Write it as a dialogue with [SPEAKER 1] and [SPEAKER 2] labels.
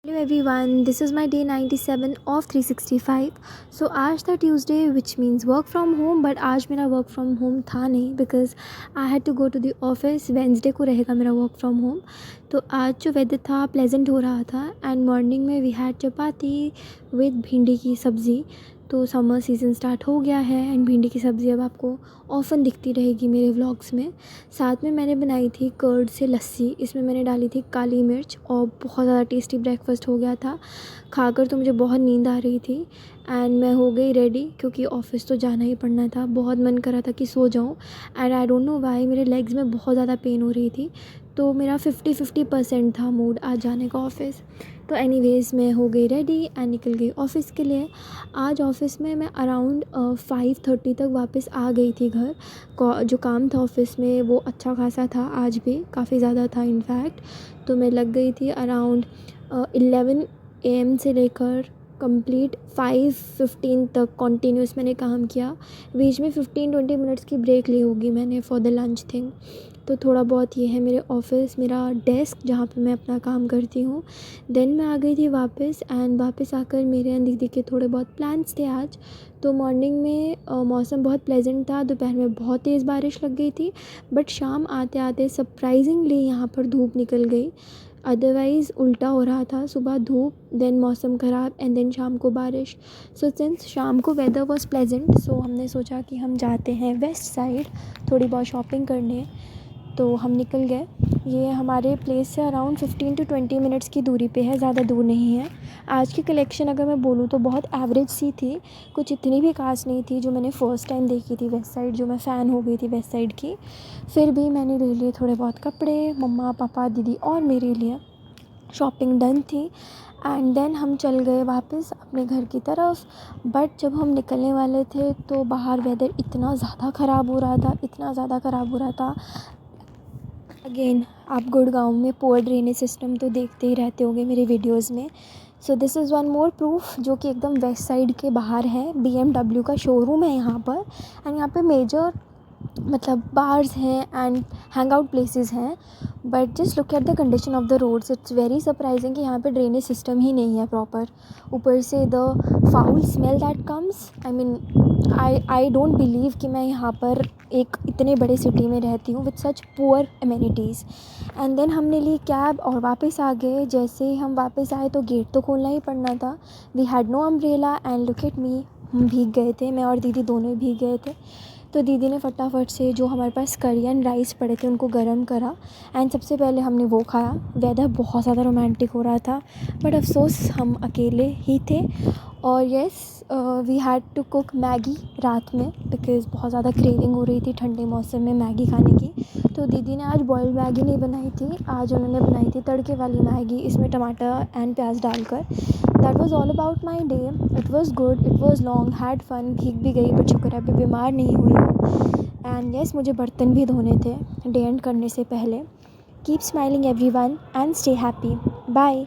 [SPEAKER 1] Hello everyone, this is my day 97 of 365. So आज था Tuesday which means work from home, but आज मेरा work from home था नहीं because I had to go to the office. Wednesday को रहेगा मेरा work from home. तो आज जो वेदर था प्लेजेंट हो रहा था एंड मॉर्निंग में वी हैड चपाती विद भिंडी की सब्ज़ी. तो समर सीज़न स्टार्ट हो गया है एंड भिंडी की सब्ज़ी अब आपको ऑफ़न दिखती रहेगी मेरे व्लॉग्स में. साथ में मैंने बनाई थी कर्ड से लस्सी. इसमें मैंने डाली थी काली मिर्च और बहुत ज़्यादा टेस्टी ब्रेकफास्ट हो गया था. खाकर तो मुझे बहुत नींद आ रही थी एंड मैं हो गई रेडी क्योंकि ऑफ़िस तो जाना ही पड़ना था. बहुत मन कर रहा था कि सो जाऊँ and I don't know why मेरे लेग्स में बहुत ज़्यादा पेन हो रही थी. तो मेरा 50-50% था मूड आज जाने का ऑफ़िस. तो एनीवेज़ मैं हो गई रेडी एंड निकल गई ऑफ़िस के लिए. आज ऑफ़िस में मैं अराउंड 5:30 तक वापस आ गई थी घर. जो काम था ऑफ़िस में वो अच्छा खासा था, आज भी काफ़ी ज़्यादा था इनफैक्ट. तो मैं लग गई थी अराउंड 11 AM से लेकर कंप्लीट 5:15 तक कंटिन्यूस मैंने काम किया. बीच में 15-20 मिनट्स की ब्रेक ली होगी मैंने फॉर द लंच थिंग. तो थोड़ा बहुत ये है मेरे ऑफ़िस, मेरा डेस्क जहाँ पे मैं अपना काम करती हूँ. देन मैं आ गई थी वापस एंड वापस आकर मेरे एंड दीदी के थोड़े बहुत प्लान्स थे आज. तो मॉर्निंग में मौसम बहुत प्लेजेंट था. दोपहर में बहुत तेज़ बारिश लग गई थी बट शाम आते आते सरप्राइजिंगली यहाँ पर धूप निकल गई. अदरवाइज़ उल्टा हो रहा था, सुबह धूप देन मौसम ख़राब एंड देन शाम को बारिश. सो सिंस शाम को वेदर वॉज प्लेजेंट सो हमने सोचा कि हम जाते हैं वेस्ट साइड थोड़ी बहुत शॉपिंग करने. तो हम निकल गए. ये हमारे प्लेस से अराउंड 15-20 मिनट्स की दूरी पे है, ज़्यादा दूर नहीं है. आज की कलेक्शन अगर मैं बोलूँ तो बहुत एवरेज सी थी, कुछ इतनी भी खास नहीं थी जो मैंने फ़र्स्ट टाइम देखी थी वेस्ट साइड, जो मैं फ़ैन हो गई थी वेस्ट साइड की. फिर भी मैंने ले लिए थोड़े बहुत कपड़े. मम्मा पापा दीदी और मेरे लिए शॉपिंग डन थी एंड देन हम चल गए वापस अपने घर की तरफ. बट जब हम निकलने वाले थे तो बाहर वेदर इतना ज़्यादा ख़राब हो रहा था, इतना ज़्यादा ख़राब हो रहा था. अगेन आप गुड़गांव में पुअर ड्रेनेज सिस्टम तो देखते ही रहते होंगे मेरे वीडियोस में. So this is one more proof जो कि एकदम वेस्ट साइड के बाहर है. BMW का शोरूम है यहाँ पर एंड यहाँ पे मेजर मतलब बार्स हैं एंड हैंग आउट प्लेसेस हैं. But just look at the condition of the roads. It's very surprising कि यहाँ पे ड्रेनेज सिस्टम ही नहीं है प्रॉपर. ऊपर से the foul smell that comes, I mean I don't believe कि मैं यहाँ पर एक इतने बड़े सिटी में रहती हूँ with such poor amenities. And then हमने ली कैब और वापस आ गए. जैसे ही हम वापस आए तो गेट तो खोलना ही पड़ना था. We had no umbrella and look at me, हम भीग गए थे, मैं और दीदी दोनों ही भीग गए थे. तो दीदी ने फटाफट से जो हमारे पास करियन राइस पड़े थे उनको गर्म करा एंड सबसे पहले हमने वो खाया. वेदर बहुत ज़्यादा रोमांटिक हो रहा था बट अफसोस हम अकेले ही थे. और yes we had to cook Maggi रात में बिकॉज़ बहुत ज़्यादा क्रेविंग हो रही थी ठंडे मौसम में मैगी खाने की. तो दीदी ने आज बॉइल्ड मैगी नहीं बनाई थी, आज उन्होंने बनाई थी तड़के वाली मैगी इसमें टमाटर एंड प्याज डालकर. That was all about my day. It was good, it was long, had fun. भीग भी गई बट शुक्र है अभी बीमार नहीं हुई हूँ. एंड येस मुझे बर्तन भी धोने थे डे एंड करने से पहले. Keep smiling everyone and stay happy. Bye.